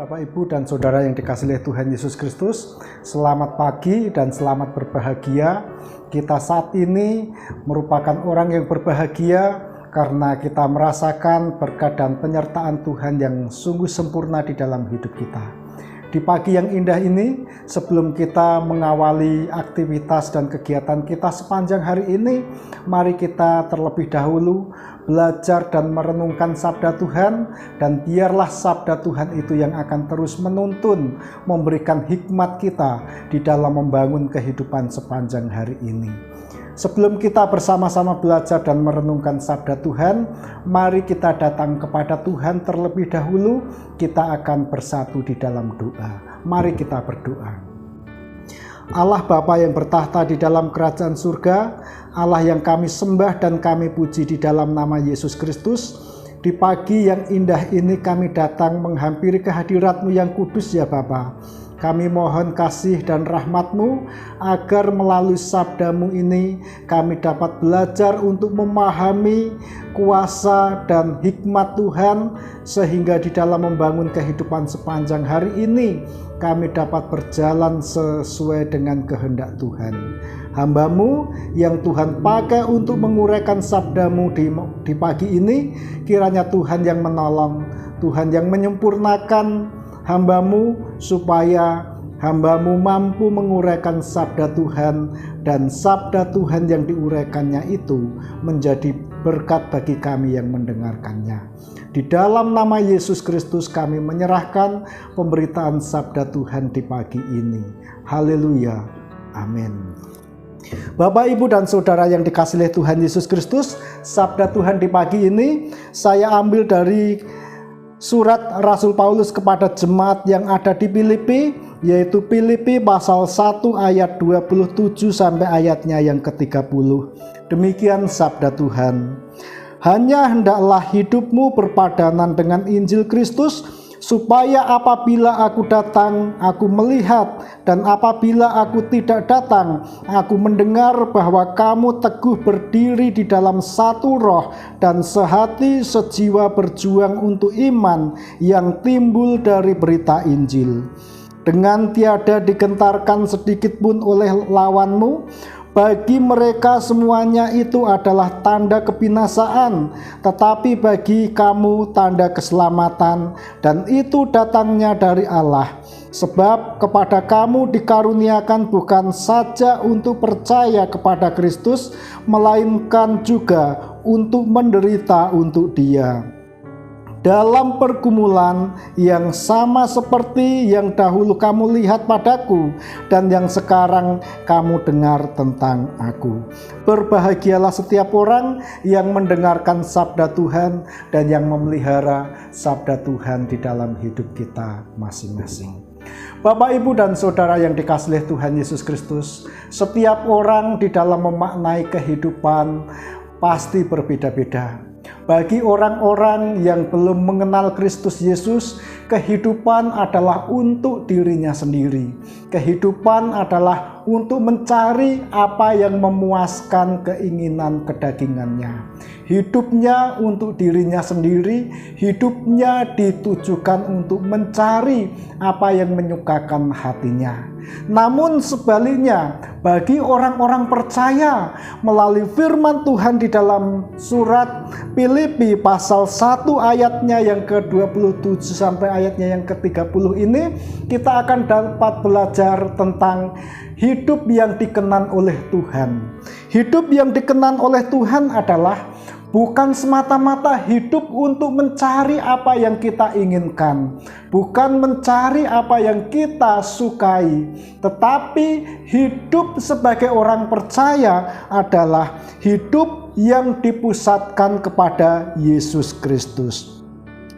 Bapak, Ibu, dan Saudara yang dikasihi Tuhan Yesus Kristus, selamat pagi dan selamat berbahagia. Kita saat ini merupakan orang yang berbahagia karena kita merasakan berkat dan penyertaan Tuhan yang sungguh sempurna di dalam hidup kita. Di pagi yang indah ini, sebelum kita mengawali aktivitas dan kegiatan kita sepanjang hari ini, mari kita terlebih dahulu belajar dan merenungkan sabda Tuhan, dan biarlah sabda Tuhan itu yang akan terus menuntun, memberikan hikmat kita di dalam membangun kehidupan sepanjang hari ini. Sebelum kita bersama-sama belajar dan merenungkan sabda Tuhan, mari kita datang kepada Tuhan terlebih dahulu. Kita akan bersatu di dalam doa. Mari kita berdoa. Allah Bapa yang bertahta di dalam kerajaan surga, Allah yang kami sembah dan kami puji di dalam nama Yesus Kristus, di pagi yang indah ini kami datang menghampiri kehadirat-Mu yang kudus ya Bapa. Kami mohon kasih dan rahmat-Mu agar melalui sabda-Mu ini kami dapat belajar untuk memahami kuasa dan hikmat Tuhan, sehingga di dalam membangun kehidupan sepanjang hari ini kami dapat berjalan sesuai dengan kehendak Tuhan. Hamba-Mu yang Tuhan pakai untuk menguraikan sabda-Mu di pagi ini, kiranya Tuhan yang menolong, Tuhan yang menyempurnakan hamba-Mu supaya hamba-Mu mampu menguraikan sabda Tuhan, dan sabda Tuhan yang diuraikannya itu menjadi berkat bagi kami yang mendengarkannya. Di dalam nama Yesus Kristus kami menyerahkan pemberitaan sabda Tuhan di pagi ini. Haleluya. Amin. Bapak, Ibu, dan Saudara yang dikasihi Tuhan Yesus Kristus, sabda Tuhan di pagi ini saya ambil dari Surat Rasul Paulus kepada jemaat yang ada di Filipi, yaitu Filipi pasal 1 ayat 27 sampai ayatnya yang ke-30. Demikian sabda Tuhan. Hanya hendaklah hidupmu berpadanan dengan Injil Kristus, supaya apabila aku datang, aku melihat, dan apabila aku tidak datang, aku mendengar bahwa kamu teguh berdiri di dalam satu roh dan sehati sejiwa berjuang untuk iman yang timbul dari berita Injil. Dengan tiada digentarkan sedikit pun oleh lawanmu. Bagi mereka semuanya itu adalah tanda kebinasaan, tetapi bagi kamu tanda keselamatan, dan itu datangnya dari Allah. Sebab kepada kamu dikaruniakan bukan saja untuk percaya kepada Kristus, melainkan juga untuk menderita untuk Dia, dalam pergumulan yang sama seperti yang dahulu kamu lihat padaku dan yang sekarang kamu dengar tentang aku. Berbahagialah setiap orang yang mendengarkan sabda Tuhan dan yang memelihara sabda Tuhan di dalam hidup kita masing-masing. Bapak, Ibu, dan Saudara yang dikasihi Tuhan Yesus Kristus, setiap orang di dalam memaknai kehidupan pasti berbeda-beda. Bagi orang-orang yang belum mengenal Kristus Yesus, kehidupan adalah untuk dirinya sendiri. Kehidupan adalah untuk mencari apa yang memuaskan keinginan kedagingannya. Hidupnya untuk dirinya sendiri, hidupnya ditujukan untuk mencari apa yang menyukakan hatinya. Namun sebaliknya, bagi orang-orang percaya, melalui firman Tuhan di dalam surat Filipi pasal 1 ayatnya yang ke-27 sampai ayatnya yang ke-30 ini, kita akan dapat belajar tentang hidup yang dikenan oleh Tuhan. Hidup yang dikenan oleh Tuhan adalah bukan semata-mata hidup untuk mencari apa yang kita inginkan, bukan mencari apa yang kita sukai, tetapi hidup sebagai orang percaya adalah hidup yang dipusatkan kepada Yesus Kristus.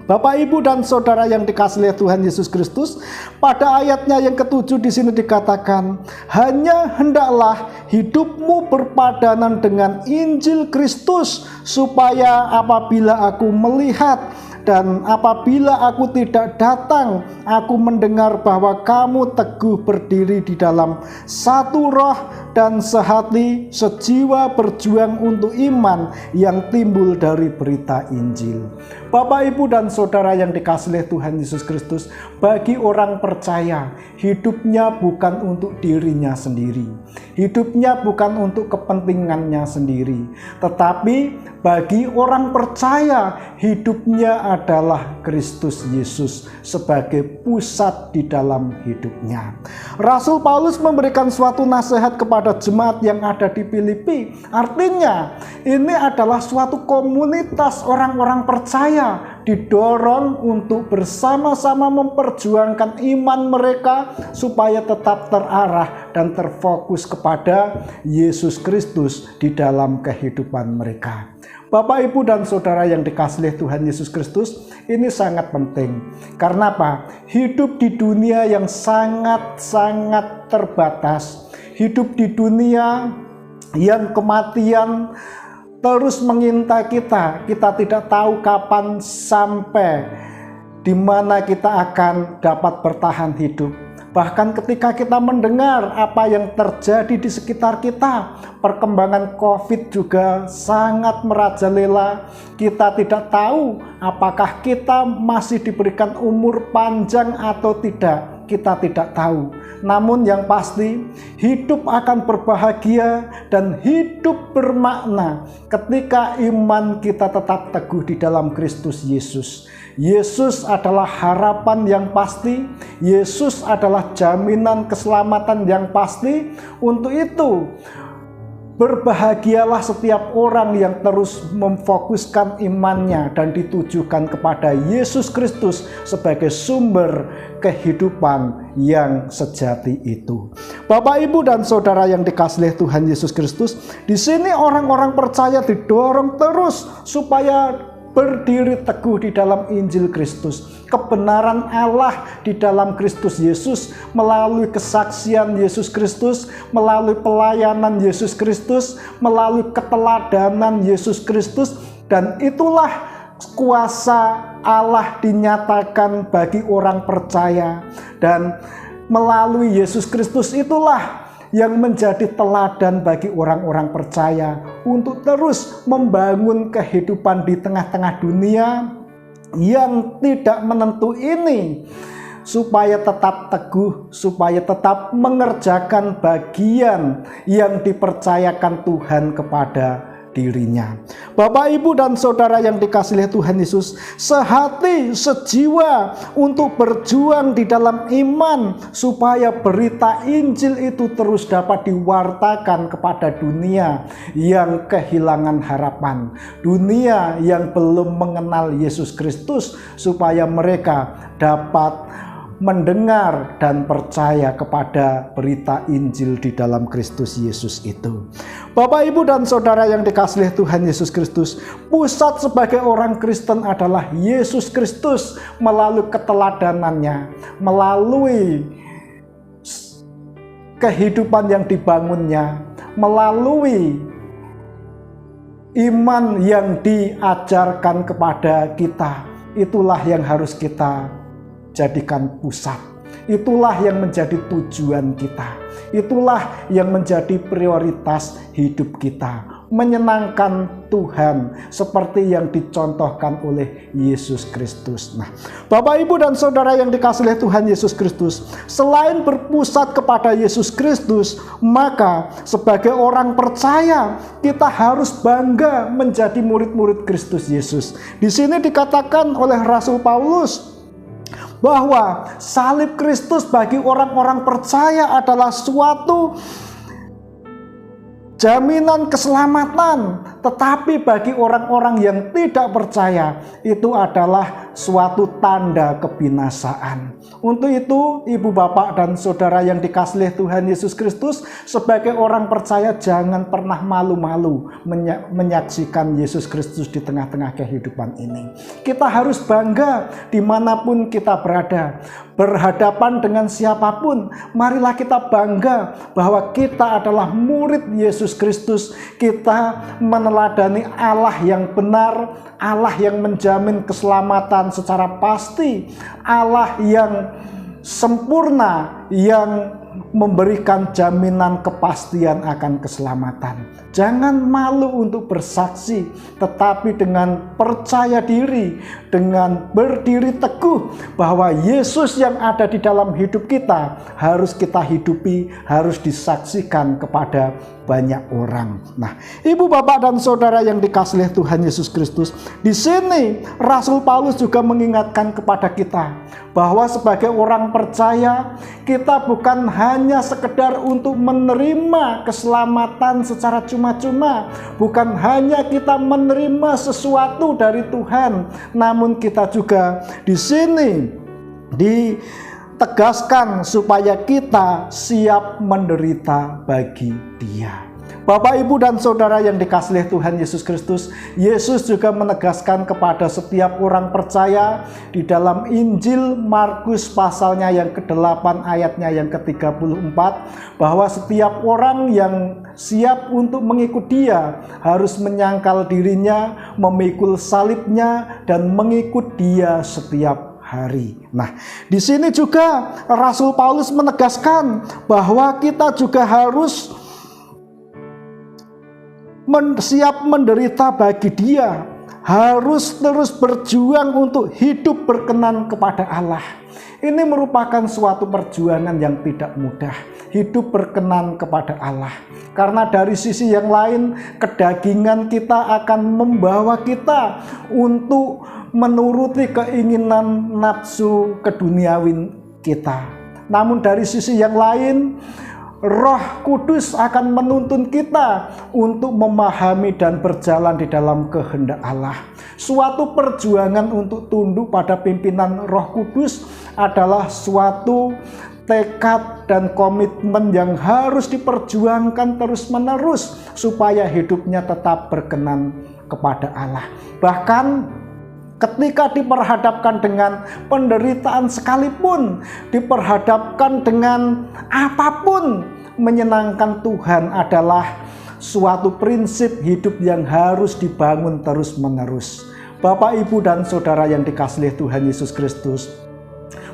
Bapak, Ibu, dan Saudara yang dikasihi Tuhan Yesus Kristus, pada ayatnya yang ke-7 di sini dikatakan, hanya hendaklah hidupmu berpadanan dengan Injil Kristus, supaya apabila aku melihat Dan apabila aku tidak datang, aku mendengar bahwa kamu teguh berdiri di dalam satu roh dan sehati, sejiwa berjuang untuk iman yang timbul dari berita Injil. Bapak, Ibu, dan Saudara yang dikasihi oleh Tuhan Yesus Kristus, bagi orang percaya, hidupnya bukan untuk dirinya sendiri. Hidupnya bukan untuk kepentingannya sendiri. Tetapi bagi orang percaya, hidupnya adalah Kristus Yesus sebagai pusat di dalam hidupnya. Rasul Paulus memberikan suatu nasihat kepada jemaat yang ada di Filipi. Artinya, ini adalah suatu komunitas orang-orang percaya didorong untuk bersama-sama memperjuangkan iman mereka supaya tetap terarah dan terfokus kepada Yesus Kristus di dalam kehidupan mereka. Bapak, Ibu, dan Saudara yang dikasihi Tuhan Yesus Kristus, ini sangat penting. Karena apa? Hidup di dunia yang sangat-sangat terbatas. Hidup di dunia yang kematian terus mengintai kita. Kita tidak tahu kapan sampai di mana kita akan dapat bertahan hidup. Bahkan ketika kita mendengar apa yang terjadi di sekitar kita, perkembangan COVID juga sangat merajalela. Kita tidak tahu apakah kita masih diberikan umur panjang atau tidak. Kita tidak tahu. Namun yang pasti, hidup akan berbahagia dan hidup bermakna ketika iman kita tetap teguh di dalam Kristus Yesus. Yesus adalah harapan yang pasti. Yesus adalah jaminan keselamatan yang pasti. Untuk itu, berbahagialah setiap orang yang terus memfokuskan imannya dan ditujukan kepada Yesus Kristus sebagai sumber kehidupan yang sejati itu. Bapak, Ibu, dan Saudara yang dikasihi Tuhan Yesus Kristus, di sini orang-orang percaya didorong terus supaya berdiri teguh di dalam Injil Kristus. Kebenaran Allah di dalam Kristus Yesus melalui kesaksian Yesus Kristus, melalui pelayanan Yesus Kristus, melalui keteladanan Yesus Kristus, dan itulah kuasa Allah dinyatakan bagi orang percaya. Dan melalui Yesus Kristus itulah yang menjadi teladan bagi orang-orang percaya untuk terus membangun kehidupan di tengah-tengah dunia yang tidak menentu ini, supaya tetap teguh, supaya tetap mengerjakan bagian yang dipercayakan Tuhan kepada dirinya. Bapak, Ibu, dan Saudara yang dikasihi Tuhan Yesus, sehati, sejiwa untuk berjuang di dalam iman supaya berita Injil itu terus dapat diwartakan kepada dunia yang kehilangan harapan, dunia yang belum mengenal Yesus Kristus, supaya mereka dapat mendengar dan percaya kepada berita Injil di dalam Kristus Yesus itu. Bapak, Ibu, dan Saudara yang dikasihi Tuhan Yesus Kristus, pusat sebagai orang Kristen adalah Yesus Kristus melalui keteladanannya, melalui kehidupan yang dibangunnya, melalui iman yang diajarkan kepada kita. Itulah yang harus kita jadikan pusat. Itulah yang menjadi tujuan kita. Itulah yang menjadi prioritas hidup kita. Menyenangkan Tuhan seperti yang dicontohkan oleh Yesus Kristus. Nah, Bapak, Ibu, dan Saudara yang dikasihi Tuhan Yesus Kristus, selain berpusat kepada Yesus Kristus, maka sebagai orang percaya kita harus bangga menjadi murid-murid Kristus Yesus. Di sini dikatakan oleh Rasul Paulus bahwa salib Kristus bagi orang-orang percaya adalah suatu jaminan keselamatan, tetapi bagi orang-orang yang tidak percaya itu adalah suatu tanda kebinasaan. Untuk itu, Ibu, Bapak, dan Saudara yang dikasihi Tuhan Yesus Kristus, sebagai orang percaya jangan pernah malu-malu menyaksikan Yesus Kristus di tengah-tengah kehidupan ini. Kita harus bangga dimanapun kita berada, berhadapan dengan siapapun. Marilah kita bangga bahwa kita adalah murid Yesus Kristus. Kita meneladani Allah yang benar, Allah yang menjamin keselamatan secara pasti, Allah yang sempurna, yang memberikan jaminan kepastian akan keselamatan. Jangan malu untuk bersaksi, tetapi dengan percaya diri, dengan berdiri teguh bahwa Yesus yang ada di dalam hidup kita harus kita hidupi, harus disaksikan kepada banyak orang. Nah, Ibu, Bapak, dan Saudara yang dikasihi Tuhan Yesus Kristus, di sini Rasul Paulus juga mengingatkan kepada kita bahwa sebagai orang percaya, kita bukan hanya sekedar untuk menerima keselamatan secara cuma-cuma, bukan hanya kita menerima sesuatu dari Tuhan, namun kita juga di sini ditegaskan supaya kita siap menderita bagi Dia. Bapak, Ibu, dan Saudara yang dikasihi Tuhan Yesus Kristus, Yesus juga menegaskan kepada setiap orang percaya di dalam Injil Markus pasalnya yang ke-8 ayatnya yang ke-34 bahwa setiap orang yang siap untuk mengikut Dia harus menyangkal dirinya, memikul salibnya, dan mengikut Dia setiap hari. Nah, di sini juga Rasul Paulus menegaskan bahwa kita juga harus siap menderita bagi Dia, harus terus berjuang untuk hidup berkenan kepada Allah. Ini merupakan suatu perjuangan yang tidak mudah, hidup berkenan kepada Allah. Karena dari sisi yang lain, kedagingan kita akan membawa kita untuk menuruti keinginan nafsu keduniawian kita. Namun dari sisi yang lain, Roh Kudus akan menuntun kita untuk memahami dan berjalan di dalam kehendak Allah. Suatu perjuangan untuk tunduk pada pimpinan Roh Kudus adalah suatu tekad dan komitmen yang harus diperjuangkan terus-menerus supaya hidupnya tetap berkenan kepada Allah. Bahkan ketika diperhadapkan dengan penderitaan sekalipun, diperhadapkan dengan apapun, menyenangkan Tuhan adalah suatu prinsip hidup yang harus dibangun terus-menerus. Bapak, Ibu, dan Saudara yang dikasihi Tuhan Yesus Kristus,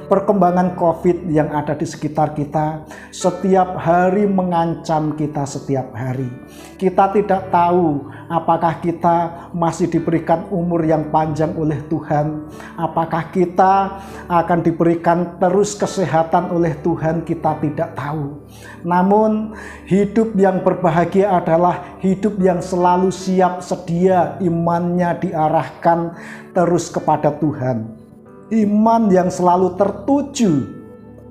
perkembangan COVID yang ada di sekitar kita setiap hari mengancam kita setiap hari. Kita tidak tahu apakah kita masih diberikan umur yang panjang oleh Tuhan, apakah kita akan diberikan terus kesehatan oleh Tuhan, kita tidak tahu. Namun hidup yang berbahagia adalah hidup yang selalu siap sedia, imannya diarahkan terus kepada Tuhan. Iman yang selalu tertuju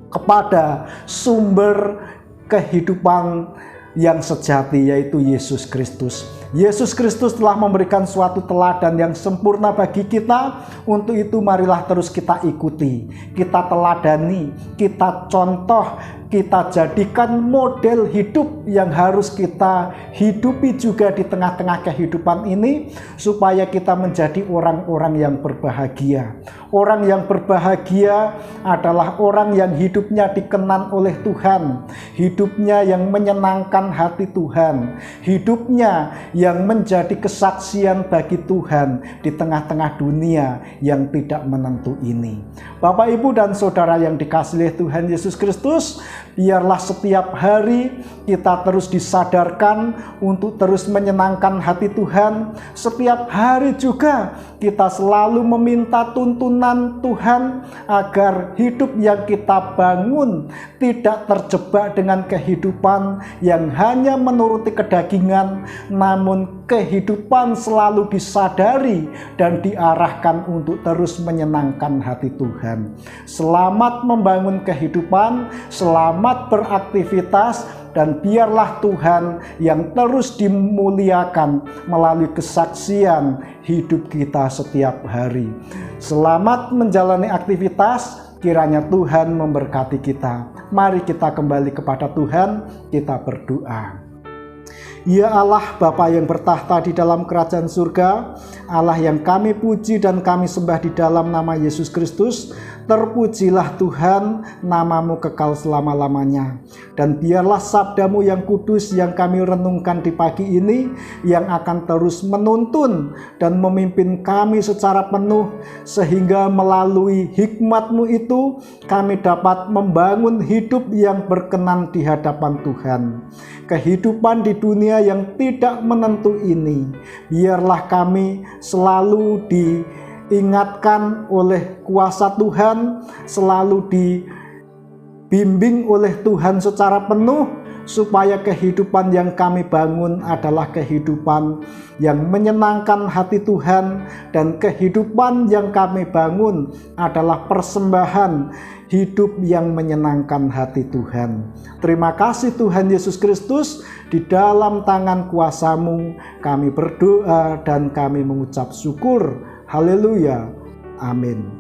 kepada sumber kehidupan yang sejati, yaitu Yesus Kristus. Yesus Kristus telah memberikan suatu teladan yang sempurna bagi kita. Untuk itu marilah terus kita ikuti, kita teladani, kita contoh, kita jadikan model hidup yang harus kita hidupi juga di tengah-tengah kehidupan ini, supaya kita menjadi orang-orang yang berbahagia. Orang yang berbahagia adalah orang yang hidupnya dikenan oleh Tuhan, hidupnya yang menyenangkan hati Tuhan, hidupnya yang menjadi kesaksian bagi Tuhan di tengah-tengah dunia yang tidak menentu ini. Bapak, Ibu, dan Saudara yang dikasihi Tuhan Yesus Kristus, biarlah setiap hari kita terus disadarkan untuk terus menyenangkan hati Tuhan. Setiap hari juga kita selalu meminta tuntunan Tuhan agar hidup yang kita bangun tidak terjebak dengan kehidupan yang hanya menuruti kedagingan, namun kehidupan selalu disadari dan diarahkan untuk terus menyenangkan hati Tuhan. Selamat membangun kehidupan, selamat beraktivitas, dan biarlah Tuhan yang terus dimuliakan melalui kesaksian hidup kita setiap hari. Selamat menjalani aktivitas, kiranya Tuhan memberkati kita. Mari kita kembali kepada Tuhan, kita berdoa. Ya Allah, Bapa yang bertahta di dalam kerajaan surga, Allah yang kami puji dan kami sembah di dalam nama Yesus Kristus, Terpujilah Tuhan, namamu kekal selama-lamanya. Dan biarlah sabdamu yang kudus yang kami renungkan di pagi ini, yang akan terus menuntun dan memimpin kami secara penuh, sehingga melalui hikmat-Mu itu kami dapat membangun hidup yang berkenan di hadapan Tuhan. Kehidupan di dunia yang tidak menentu ini, biarlah kami selalu diingatkan oleh kuasa Tuhan, selalu dibimbing oleh Tuhan secara penuh, supaya kehidupan yang kami bangun adalah kehidupan yang menyenangkan hati Tuhan, dan kehidupan yang kami bangun adalah persembahan hidup yang menyenangkan hati Tuhan. Terima kasih Tuhan Yesus Kristus, di dalam tangan kuasa-Mu kami berdoa dan kami mengucap syukur. Haleluya. Amin.